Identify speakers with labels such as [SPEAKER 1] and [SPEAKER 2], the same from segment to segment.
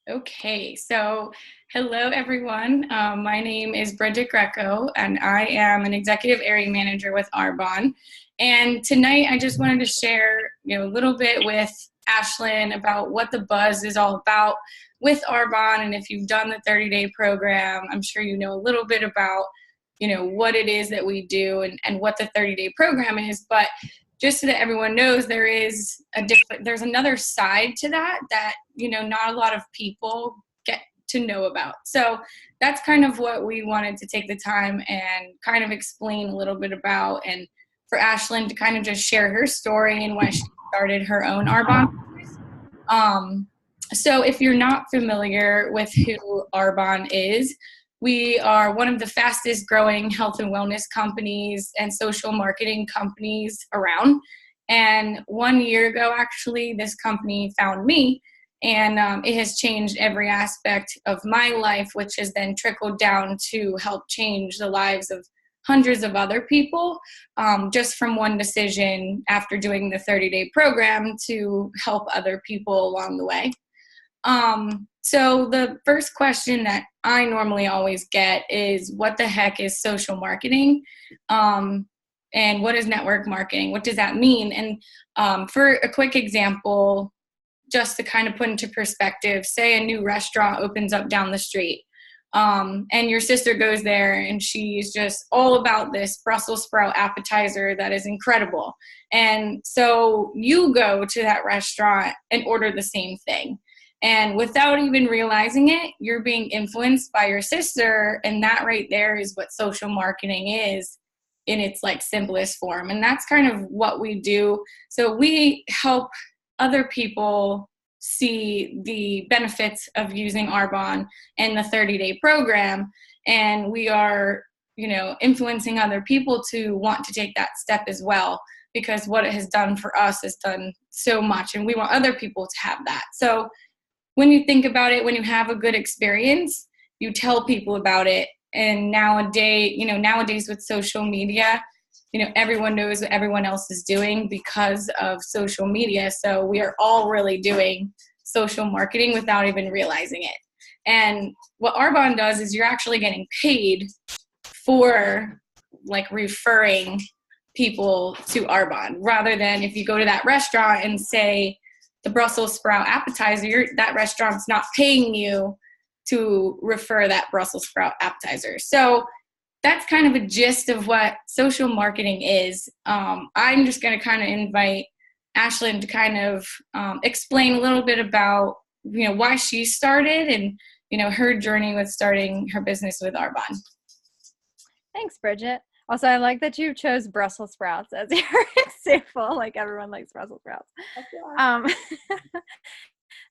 [SPEAKER 1] Okay, so hello everyone. My name is Bridget Greco, and I am an executive area manager with Arbonne. And tonight, I just wanted to share, a little bit with Ashlyn about what the buzz is all about with Arbonne. And if you've done the 30-day program, I'm sure you know a little bit about, what it is that we do and what the 30-day program is. But just so that everyone knows, there's another side to that not a lot of people get to know about. So that's kind of what we wanted to take the time and kind of explain a little bit about, and for Ashlyn to kind of just share her story and why she started her own Arbonne. So if you're not familiar with who Arbonne is, we are one of the fastest growing health and wellness companies and social marketing companies around. And 1 year ago, actually, this company found me, and it has changed every aspect of my life, which has then trickled down to help change the lives of hundreds of other people, just from one decision after doing the 30-day program to help other people along the way. So the first question that I normally always get is, what the heck is social marketing? And what is network marketing? What does that mean? And for a quick example, just to kind of put into perspective, say a new restaurant opens up down the street, and your sister goes there and she's just all about this Brussels sprout appetizer that is incredible. And so you go to that restaurant and order the same thing. And without even realizing it, you're being influenced by your sister. And that right there is what social marketing is in its simplest form. And that's kind of what we do. So we help other people see the benefits of using Arbonne and the 30-day program. And we are, influencing other people to want to take that step as well, because what it has done for us has done so much. And we want other people to have that. So when you think about it, when you have a good experience, you tell people about it. And nowadays with social media, everyone knows what everyone else is doing because of social media. So we are all really doing social marketing without even realizing it. And what Arbonne does is you're actually getting paid for referring people to Arbonne, rather than if you go to that restaurant and say, the Brussels sprout appetizer, that restaurant's not paying you to refer that Brussels sprout appetizer. So that's kind of a gist of what social marketing is. I'm just going to kind of invite Ashlyn to kind of explain a little bit about, why she started and, her journey with starting her business with Arbonne.
[SPEAKER 2] Thanks, Bridget. Also, I like that you chose Brussels sprouts as your example. Everyone likes Brussels sprouts.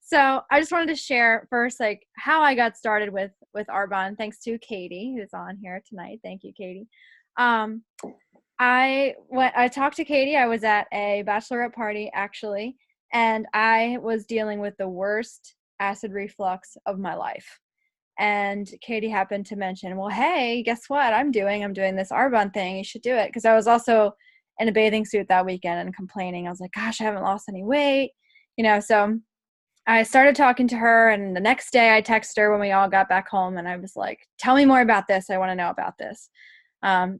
[SPEAKER 2] So I just wanted to share first, how I got started with Arbonne, thanks to Katie, who's on here tonight. Thank you, Katie. I talked to Katie. I was at a bachelorette party, actually, and I was dealing with the worst acid reflux of my life. And Katie happened to mention, well, hey, guess what I'm doing this Arbonne thing. You should do it. Because I was also in a bathing suit that weekend and complaining. I was like, gosh, I haven't lost any weight. So I started talking to her. And the next day I texted her when we all got back home. And I was like, tell me more about this. I want to know about this. I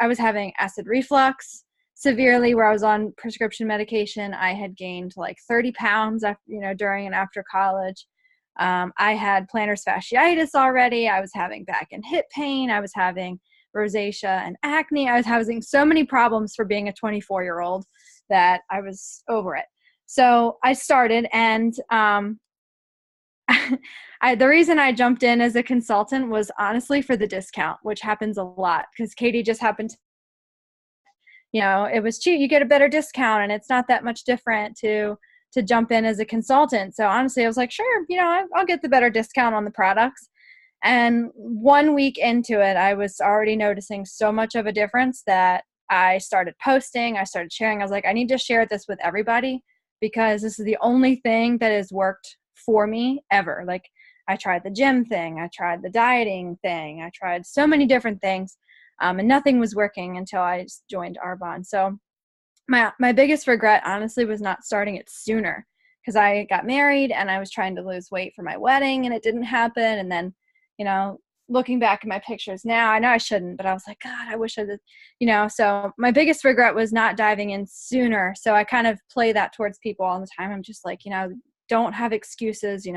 [SPEAKER 2] was having acid reflux severely, where I was on prescription medication. I had gained 30 pounds after, during and after college. I had plantar fasciitis already. I was having back and hip pain. I was having rosacea and acne. I was having so many problems for being a 24-year-old that I was over it. So I started, and the reason I jumped in as a consultant was honestly for the discount, which happens a lot because Katie just happened to, it was cheap. You get a better discount, and it's not that much different to jump in as a consultant. So honestly, I was like, sure, I'll get the better discount on the products. And 1 week into it, I was already noticing so much of a difference that I started posting, I started sharing. I was like, I need to share this with everybody because this is the only thing that has worked for me ever. I tried the gym thing, I tried the dieting thing, I tried so many different things, and nothing was working until I joined Arbonne. So my biggest regret, honestly, was not starting it sooner, because I got married and I was trying to lose weight for my wedding and it didn't happen. And then, looking back at my pictures now, I know I shouldn't, but I was like, God, I wish I did, so my biggest regret was not diving in sooner. So I kind of play that towards people all the time. I'm just like, don't have excuses,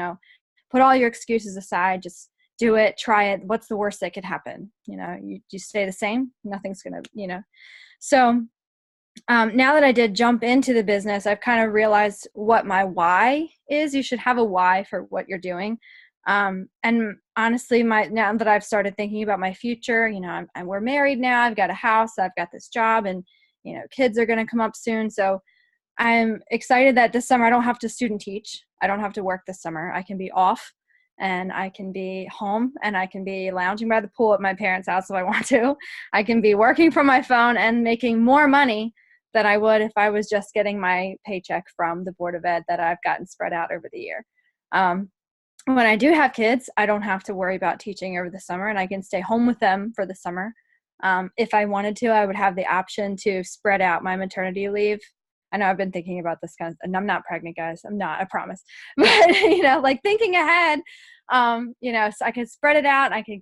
[SPEAKER 2] put all your excuses aside, just do it, try it. What's the worst that could happen? You stay the same, nothing's going to, So now that I did jump into the business, I've kind of realized what my why is. You should have a why for what you're doing. And honestly, now that I've started thinking about my future, we're married now, I've got a house, I've got this job, and, kids are going to come up soon. So I'm excited that this summer I don't have to student teach. I don't have to work this summer. I can be off and I can be home and I can be lounging by the pool at my parents' house if I want to. I can be working from my phone and making more money than I would if I was just getting my paycheck from the Board of Ed that I've gotten spread out over the year. When I do have kids, I don't have to worry about teaching over the summer and I can stay home with them for the summer. If I wanted to, I would have the option to spread out my maternity leave. I know I've been thinking about this and I'm not pregnant, guys. I'm not, I promise. But, like thinking ahead, so I could spread it out. I could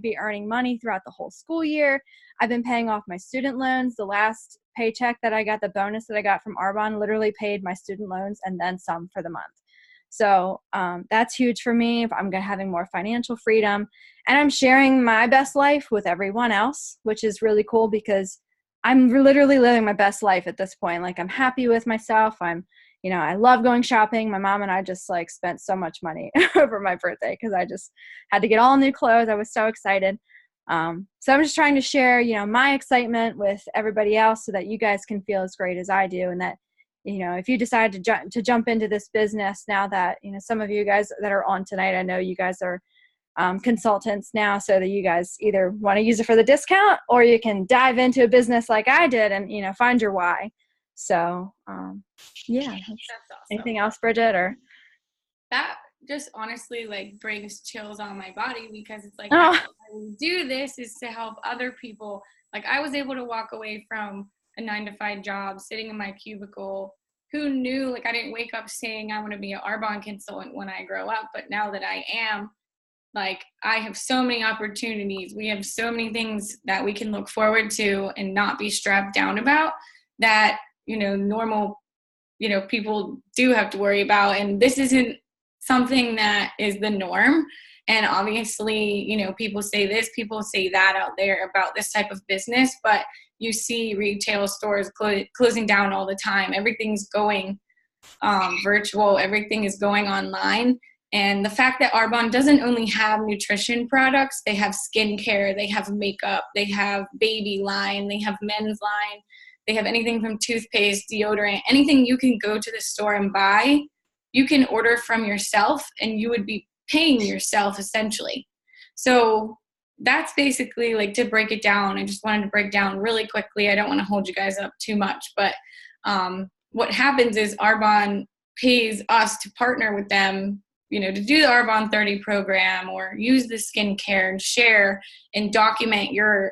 [SPEAKER 2] be earning money throughout the whole school year. I've been paying off my student loans. The last paycheck that I got, the bonus that I got from Arbonne, literally paid my student loans and then some for the month. So that's huge for me. I'm having more financial freedom and I'm sharing my best life with everyone else, which is really cool because I'm literally living my best life at this point. Like I'm happy with myself. I love going shopping. My mom and I just spent so much money over my birthday because I just had to get all new clothes. I was so excited. So I'm just trying to share, my excitement with everybody else so that you guys can feel as great as I do. And that, if you decide to jump into this business now that, some of you guys that are on tonight, I know you guys are consultants now, so that you guys either want to use it for the discount or you can dive into a business like I did and, find your why. So, yeah. That's awesome. Anything else, Bridget, or?
[SPEAKER 1] That just honestly brings chills on my body because it's like,
[SPEAKER 2] Oh.
[SPEAKER 1] how I do this is to help other people. Like I was able to walk away from a 9-to-5 job, sitting in my cubicle. Who knew? I didn't wake up saying I want to be an Arbonne consultant when I grow up, but now that I am, I have so many opportunities. We have so many things that we can look forward to and not be strapped down about that, normal, people do have to worry about. And this isn't something that is the norm. And obviously, people say this, people say that out there about this type of business, but you see retail stores closing down all the time. Everything's going virtual. Everything is going online. And the fact that Arbonne doesn't only have nutrition products, they have skincare, they have makeup, they have baby line, they have men's line, they have anything from toothpaste, deodorant, anything you can go to the store and buy, you can order from yourself and you would be paying yourself essentially. So that's basically to break it down. I just wanted to break down really quickly. I don't want to hold you guys up too much, but what happens is Arbonne pays us to partner with them, to do the Arbonne 30 program or use the skincare and share and document your,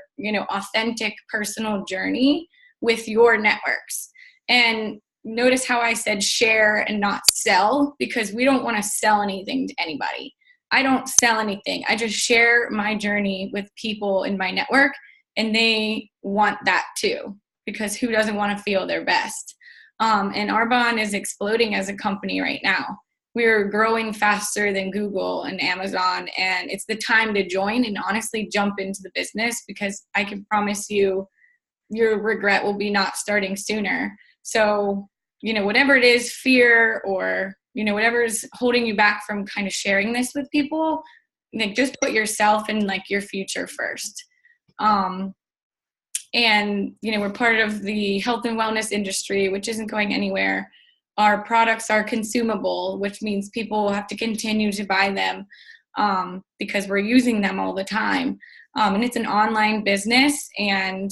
[SPEAKER 1] authentic personal journey with your networks. And notice how I said share and not sell, because we don't want to sell anything to anybody. I don't sell anything. I just share my journey with people in my network, and they want that too, because who doesn't want to feel their best? And Arbonne is exploding as a company right now. We're growing faster than Google and Amazon, and it's the time to join and honestly jump into the business, because I can promise you your regret will be not starting sooner. So, whatever it is, fear or, whatever is holding you back from kind of sharing this with people, just put yourself and your future first. And, we're part of the health and wellness industry, which isn't going anywhere. Our products are consumable, which means people have to continue to buy them because we're using them all the time. And it's an online business, and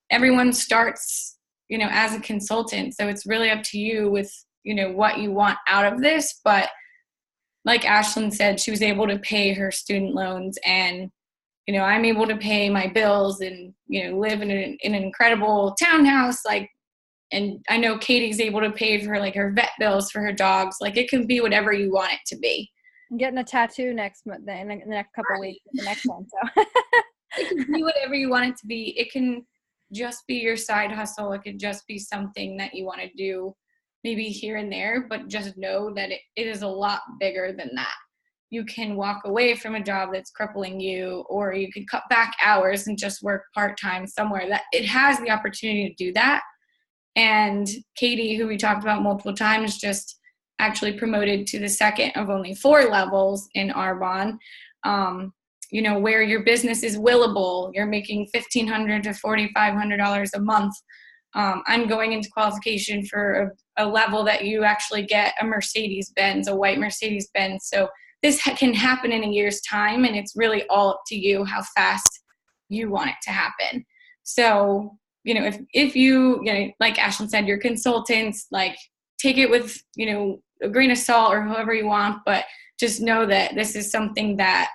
[SPEAKER 1] everyone starts, as a consultant. So it's really up to you with, what you want out of this. But like Ashlyn said, she was able to pay her student loans, and, I'm able to pay my bills and, live in an incredible townhouse. and I know Katie's able to pay for like her vet bills for her dogs. Like it can be whatever you want it to be.
[SPEAKER 2] I'm getting a tattoo next month, in the next couple of weeks, the next one. So
[SPEAKER 1] it can be whatever you want it to be. It can just be your side hustle. It could just be something that you want to do maybe here and there, but just know that it is a lot bigger than that. You can walk away from a job that's crippling you, or you can cut back hours and just work part-time somewhere. That it has the opportunity to do that. And Katie, who we talked about multiple times, just actually promoted to the second of only 4 levels in Arbonne. You know, where your business is willable, you're making $1,500 to $4,500 a month. I'm going into qualification for a level that you actually get a Mercedes-Benz, a white Mercedes-Benz. So this can happen in a year's time, and it's really all up to you how fast you want it to happen. So, you know, if you, you know, like Ashlyn said, your consultants, like take it with, you know, a grain of salt or however you want, but just know that this is something that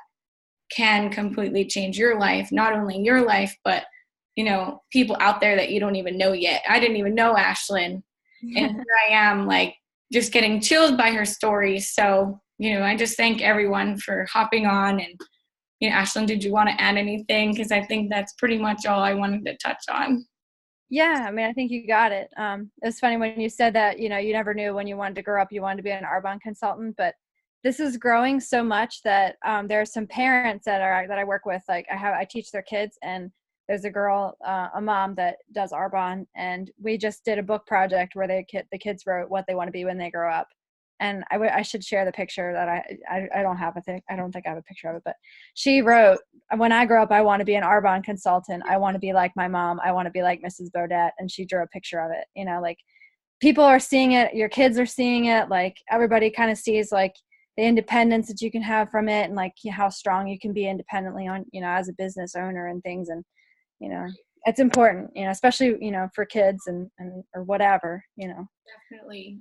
[SPEAKER 1] can completely change your life, not only your life, but, you know, people out there that you don't even know yet. I didn't even know Ashlyn, and here I am, like, just getting chilled by her story. So, you know, I just thank everyone for hopping on. And, you know, Ashlyn, did you want to add anything? Because I think that's pretty much all I wanted to touch on.
[SPEAKER 2] yeah, I mean, I think you got it. It's funny when you said that, you know, you never knew when you wanted to grow up, you wanted to be an Arbonne consultant, but this is growing so much that there are some parents that I work with. Like I teach their kids, and there's a girl, a mom that does Arbonne, and we just did a book project where the kids wrote what they want to be when they grow up. And I should share the picture that I don't have I don't think I have a picture of it, but she wrote, when I grow up, I want to be an Arbonne consultant. I want to be like my mom. I want to be like Mrs. Beaudett. And she drew a picture of it, you know, like people are seeing it. Your kids are seeing it. Like everybody kind of sees like the independence that you can have from it, and like how strong you can be independently on, you know, as a business owner and things. And, you know, it's important, you know, especially, you know, for kids and or whatever, you know.
[SPEAKER 1] Definitely.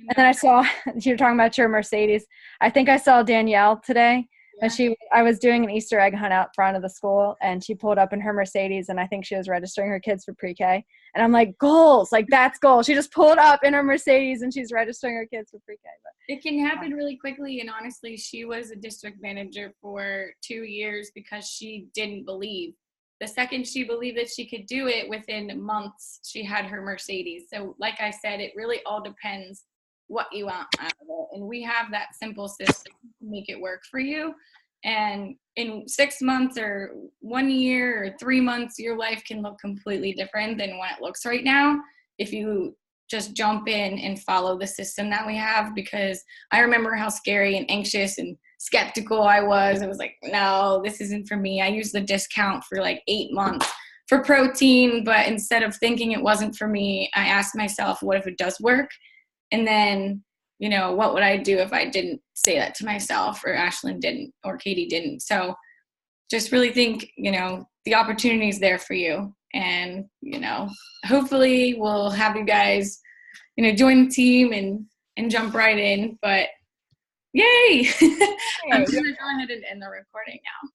[SPEAKER 2] And then I saw, you're talking about your Mercedes. I think I saw Danielle today, and I was doing an Easter egg hunt out front of the school, and she pulled up in her Mercedes, and I think she was registering her kids for pre-K. And I'm like, goals, like that's goals. She just pulled up in her Mercedes and she's registering her kids for pre-K. But
[SPEAKER 1] it can happen really quickly. And honestly, she was a district manager for 2 years because she didn't believe. The second she believed that she could do it, within months, she had her Mercedes. So like I said, it really all depends what you want out of it. And we have that simple system to make it work for you. And in 6 months or 1 year or 3 months, your life can look completely different than what it looks right now if you just jump in and follow the system that we have. Because I remember how scary and anxious and skeptical I was. I was like, no, this isn't for me. I used the discount for like 8 months for protein, but instead of thinking it wasn't for me, I asked myself, what if it does work? And then, you know, what would I do if I didn't say that to myself, or Ashlyn didn't, or Katie didn't? So just really think, you know, the opportunity is there for you. And, you know, hopefully we'll have you guys, you know, join the team and jump right in. But yay! I'm going to go ahead and end the recording now.